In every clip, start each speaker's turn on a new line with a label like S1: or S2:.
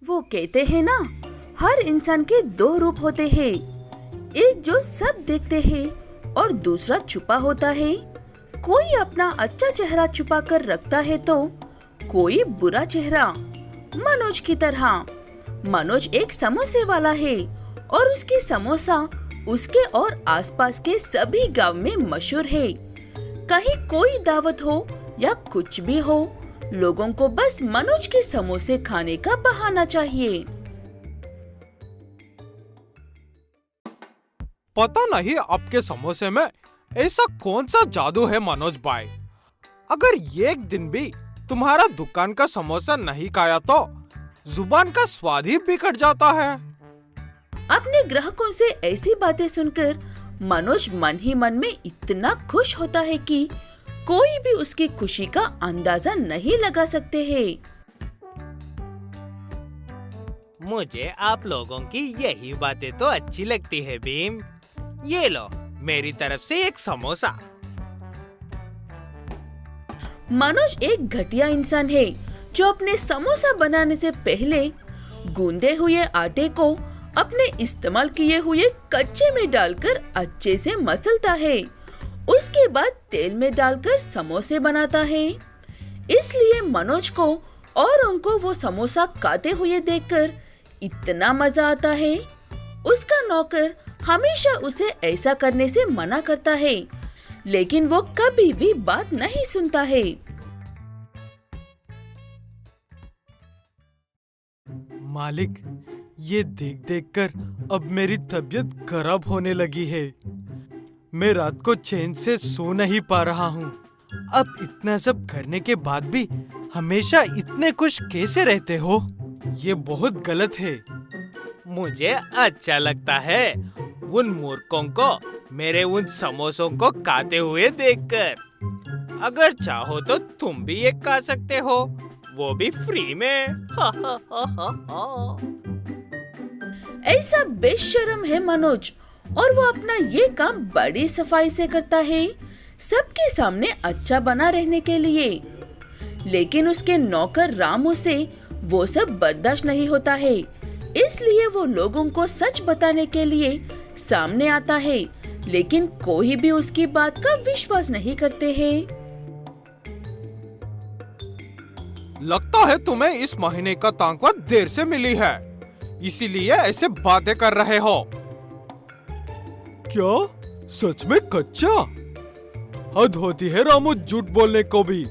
S1: वो कहते हैं ना, हर इंसान के दो रूप होते हैं, एक जो सब देखते हैं और दूसरा छुपा होता है। कोई अपना अच्छा चेहरा छुपा कर रखता है तो कोई बुरा चेहरा। मनोज की तरह। मनोज एक समोसे वाला है और उसकी समोसा उसके और आसपास के सभी गांव में मशहूर है। कहीं कोई दावत हो या कुछ भी हो, लोगों को बस मनोज के समोसे खाने का बहाना चाहिए।
S2: पता नहीं आपके समोसे में ऐसा कौन सा जादू है मनोज भाई। अगर एक दिन भी तुम्हारा दुकान का समोसा नहीं खाया तो जुबान का स्वाद ही बिगड़ जाता है।
S1: अपने ग्राहकों से ऐसी बातें सुनकर मनोज मन ही मन में इतना खुश होता है कि कोई भी उसकी खुशी का अंदाजा नहीं लगा सकते हैं।
S3: मुझे आप लोगों की यही बातें तो अच्छी लगती है भीम। ये लो मेरी तरफ से एक समोसा।
S1: मनोज एक घटिया इंसान है जो अपने समोसा बनाने से पहले गूंदे हुए आटे को अपने इस्तेमाल किए हुए कच्चे में डालकर अच्छे से मसलता है। उसके बाद तेल में डालकर समोसे बनाता है। इसलिए मनोज को और उनको वो समोसा खाते हुए देखकर इतना मजा आता है। उसका नौकर हमेशा उसे ऐसा करने से मना करता है, लेकिन वो कभी भी बात नहीं सुनता है।
S2: मालिक, ये देख देख कर अब मेरी तबीयत खराब होने लगी है। मैं रात को चैन से सो नहीं पा रहा हूँ। अब इतना सब करने के बाद भी हमेशा इतने खुश कैसे रहते हो? ये बहुत गलत है।
S3: मुझे अच्छा लगता है उन मूर्खों को मेरे उन समोसों को खाते हुए देखकर। अगर चाहो तो तुम भी एक खा सकते हो, वो भी फ्री में।
S1: ऐसा बेशर्म है मनोज, और वो अपना ये काम बड़ी सफाई से करता है, सबके सामने अच्छा बना रहने के लिए। लेकिन उसके नौकर रामू से वो सब बर्दाश्त नहीं होता है, इसलिए वो लोगों को सच बताने के लिए सामने आता है, लेकिन कोई भी उसकी बात का विश्वास नहीं करते हैं।
S2: लगता है तुम्हें इस महीने का तनख्वाह देर से मिली है, इसीलिए ऐसे बातें कर रहे हो। क्या सच में कच्चा? हद होती है रामू झूठ बोलने को भी।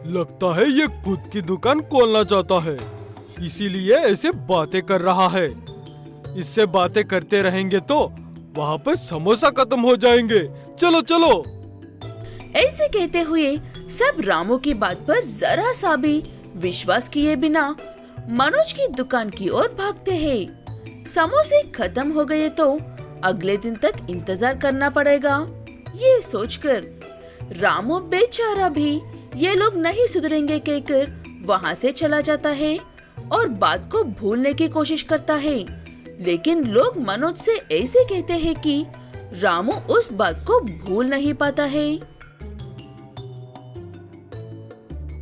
S2: लगता है ये खुद की दुकान खोलना चाहता है, इसीलिए ऐसे बातें कर रहा है। इससे बातें करते रहेंगे तो वहाँ पर समोसा खत्म हो जाएंगे। चलो चलो।
S1: ऐसे कहते हुए सब रामू की बात पर जरा सा भी विश्वास किए बिना मनोज की दुकान की ओर भागते हैं। समोसे खत्म हो गए तो अगले दिन तक इंतजार करना पड़ेगा। ये सोचकर रामू बेचारा भी ये लोग नहीं सुधरेंगे कहकर वहाँ से चला जाता है और बात को भूलने की कोशिश करता है। लेकिन लोग मनोज से ऐसे कहते हैं कि रामू उस बात को भूल नहीं पाता है।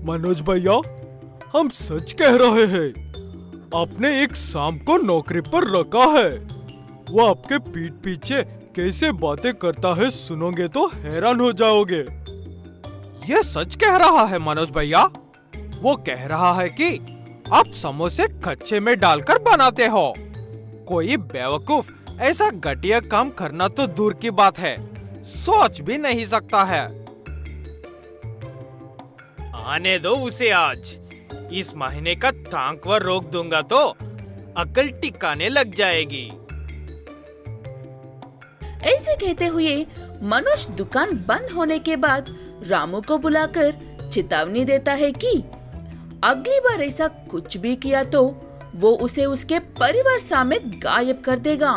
S2: मनोज भैया, हम सच कह रहे हैं। आपने एक सांप को नौकरी पर रखा है। वो आपके पीठ पीछे कैसे बातें करता है, सुनोगे तो हैरान हो जाओगे। ये सच कह रहा है मनोज भैया। वो कह रहा है कि आप समोसे कच्चे में डालकर बनाते हो। कोई बेवकूफ ऐसा घटिया काम करना तो दूर की बात है, सोच भी नहीं सकता है।
S3: आने दो उसे आज। इस महीने का तनख्वाह रोक दूंगा तो अकल टिकाने लग जाएगी।
S1: ऐसे कहते हुए मनोज दुकान बंद होने के बाद रामू को बुलाकर चेतावनी देता है कि अगली बार ऐसा कुछ भी किया तो वो उसे उसके परिवार समेत गायब कर देगा।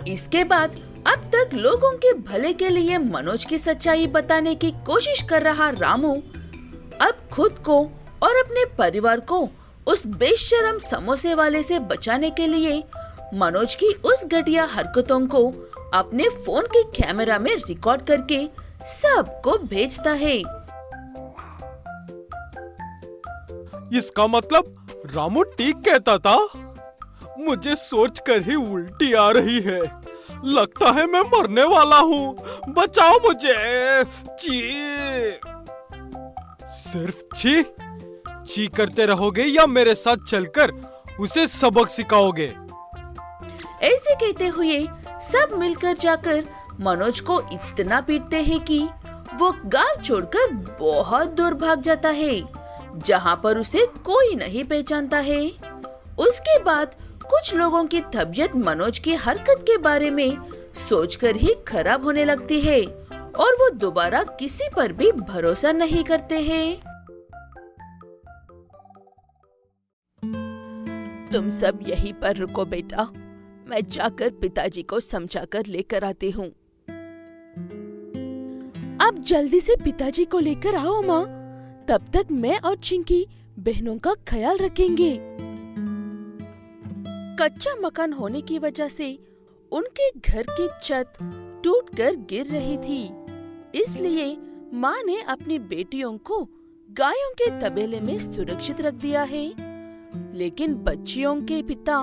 S1: इसके बाद अब तक लोगों के भले के लिए मनोज की सच्चाई बताने की कोशिश कर रहा रामू अब खुद को और अपने परिवार को उस बेशर्म समोसे वाले से बचाने के लिए मनोज की उस घटिया हरकतों को अपने फोन के कैमरा में रिकॉर्ड करके सबको भेजता है।
S2: इसका मतलब रामू ठीक कहता था। मुझे सोचकर ही उल्टी आ रही है। लगता है मैं मरने वाला हूँ। बचाओ मुझे। ची। सिर्फ छी ची करते रहोगे या मेरे साथ चलकर उसे सबक सिखाओगे?
S1: ऐसे कहते हुए सब मिलकर जाकर मनोज को इतना पीटते हैं कि वो गांव छोड़कर बहुत दूर भाग जाता है, जहां पर उसे कोई नहीं पहचानता है। उसके बाद कुछ लोगों की तबीयत मनोज की हरकत के बारे में सोचकर ही खराब होने लगती है और वो दोबारा किसी पर भी भरोसा नहीं करते हैं। तुम सब यहीं पर रुको बेटा, मैं जाकर पिताजी को समझाकर लेकर आती हूँ। आप जल्दी से पिताजी को लेकर आओ माँ, तब तक मैं और चिंकी बहनों का ख्याल रखेंगे। कच्चा मकान होने की वजह से उनके घर की छत टूटकर गिर रही थी, इसलिए माँ ने अपनी बेटियों को गायों के तबेले में सुरक्षित रख दिया है। लेकिन बच्चियों के पिता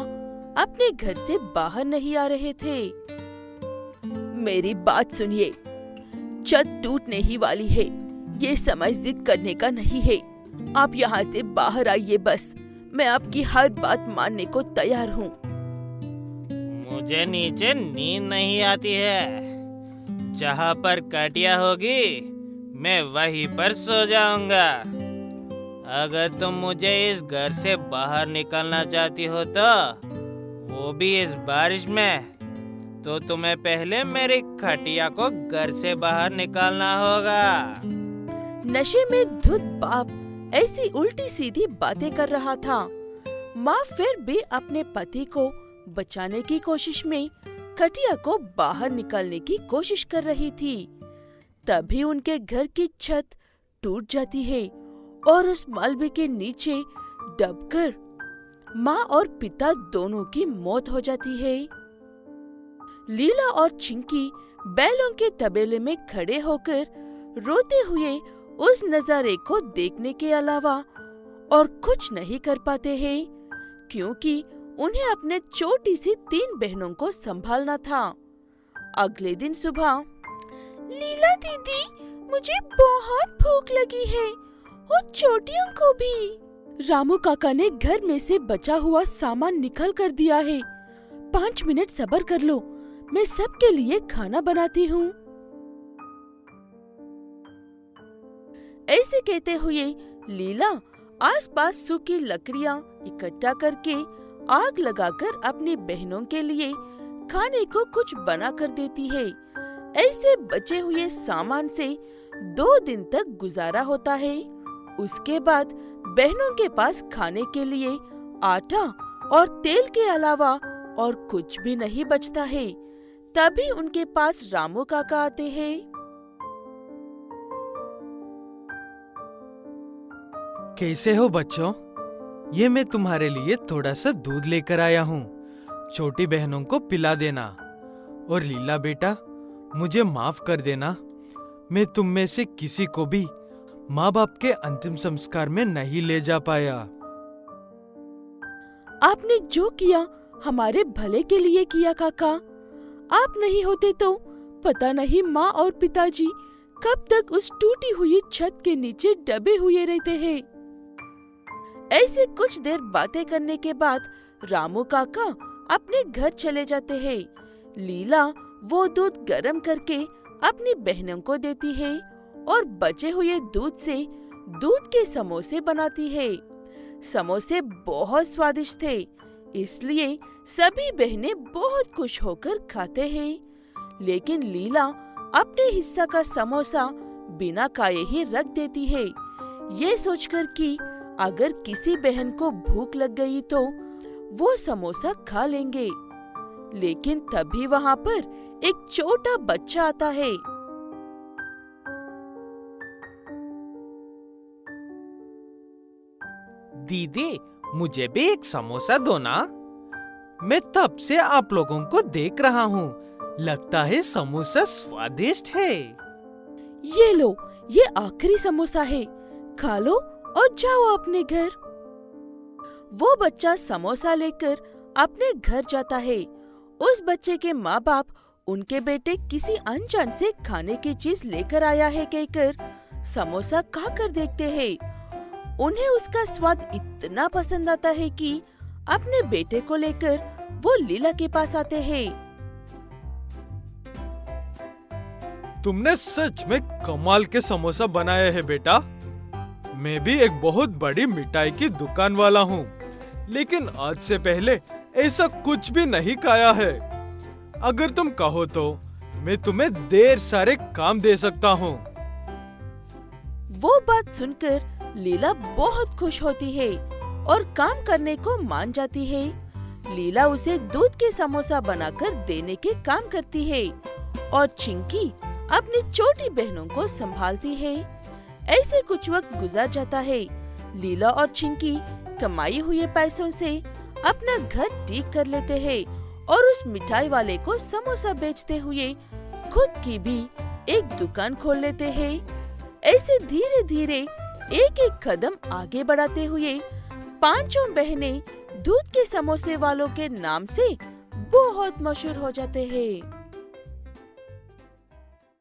S1: अपने घर से बाहर नहीं आ रहे थे। मेरी बात सुनिए, छत टूटने ही वाली है, ये समय जिद करने का नहीं है। आप यहाँ से बाहर आइए बस, मैं आपकी हर बात मानने को तैयार हूँ।
S3: मुझे नीचे नींद नहीं आती है। जहाँ पर कटिया होगी मैं वहीं पर सो जाऊंगा। अगर तुम मुझे इस घर से बाहर निकालना चाहती हो तो, वो भी इस बारिश में, तो तुम्हें पहले मेरी खटिया को घर से बाहर निकालना होगा।
S1: नशे में धुत बाप ऐसी उल्टी सीधी बातें कर रहा था। माँ फिर भी अपने पति को बचाने की कोशिश में खटिया को बाहर निकालने की कोशिश कर रही थी। तभी उनके घर की छत टूट जाती है और उस मलबे के नीचे दबकर माँ और पिता दोनों की मौत हो जाती है। लीला और चिंकी बैलों के तबेले में खड़े होकर रोते हुए उस नजारे को देखने के अलावा और कुछ नहीं कर पाते हैं, क्योंकि उन्हें अपने छोटी सी 3 बहनों को संभालना था। अगले दिन सुबह, लीला दीदी, मुझे बहुत भूख लगी है और छोटियों को भी। रामू काका ने घर में से बचा हुआ सामान निकाल कर दिया है। 5 मिनट सब्र कर लो, मैं सबके लिए खाना बनाती हूँ। ऐसे कहते हुए लीला आसपास सूखी लकड़ियाँ इकट्ठा करके आग लगाकर अपनी बहनों के लिए खाने को कुछ बना कर देती है। ऐसे बचे हुए सामान से 2 दिन तक गुजारा होता है। उसके बाद बहनों के पास खाने के लिए आटा और तेल के अलावा और कुछ भी नहीं बचता है। तभी उनके पास रामू काका आते हैं।
S3: कैसे हो बच्चों? ये मैं तुम्हारे लिए थोड़ा सा दूध लेकर आया हूँ। छोटी बहनों को पिला देना। और लीला बेटा, मुझे माफ कर देना, मैं तुम में से किसी को भी माँ बाप के अंतिम संस्कार में नहीं ले जा पाया।
S1: आपने जो किया हमारे भले के लिए किया काका। आप नहीं होते तो पता नहीं माँ और पिताजी कब तक उस टूटी हुई छत के नीचे दबे हुए रहते हैं। ऐसे कुछ देर बातें करने के बाद रामू काका अपने घर चले जाते हैं। लीला वो दूध गर्म करके अपनी बहनों को देती है और बचे हुए दूध से दूध के समोसे बनाती है। समोसे बहुत स्वादिष्ट थे, इसलिए सभी बहनें बहुत खुश होकर खाते हैं। लेकिन लीला अपने हिस्सा का समोसा बिना खाए ही रख देती है, ये सोचकर कि अगर किसी बहन को भूख लग गई तो वो समोसा खा लेंगे। लेकिन तभी वहाँ पर एक छोटा बच्चा आता है।
S3: दीदी, मुझे भी एक समोसा दो ना। मैं तब से आप लोगों को देख रहा हूँ, लगता है समोसा स्वादिष्ट है।
S1: ये लो, ये आखिरी समोसा है, खा लो और जाओ अपने घर। वो बच्चा समोसा लेकर अपने घर जाता है। उस बच्चे के माँ बाप उनके बेटे किसी अनजान से खाने की चीज लेकर आया है कहकर समोसा खाकर देखते हैं। उन्हें उसका स्वाद इतना पसंद आता है कि अपने बेटे को लेकर वो लीला के पास आते हैं।
S2: तुमने सच में कमाल के समोसा बनाए हैं बेटा। मैं भी एक बहुत बड़ी मिठाई की दुकान वाला हूँ, लेकिन आज से पहले ऐसा कुछ भी नहीं खाया है। अगर तुम कहो तो मैं तुम्हें ढेर सारे काम दे सकता हूँ।
S1: वो बात सुनकर लीला बहुत खुश होती है और काम करने को मान जाती है। लीला उसे दूध के समोसा बनाकर देने के काम करती है और चिंकी अपनी छोटी बहनों को संभालती है। ऐसे कुछ वक्त गुजर जाता है। लीला और चिंकी कमाई हुए पैसों से अपना घर ठीक कर लेते हैं और उस मिठाई वाले को समोसा बेचते हुए खुद की भी एक दुकान खोल लेते हैं। ऐसे धीरे धीरे एक एक कदम आगे बढ़ाते हुए पांचों बहनें दूध के समोसे वालों के नाम से बहुत मशहूर हो जाते हैं।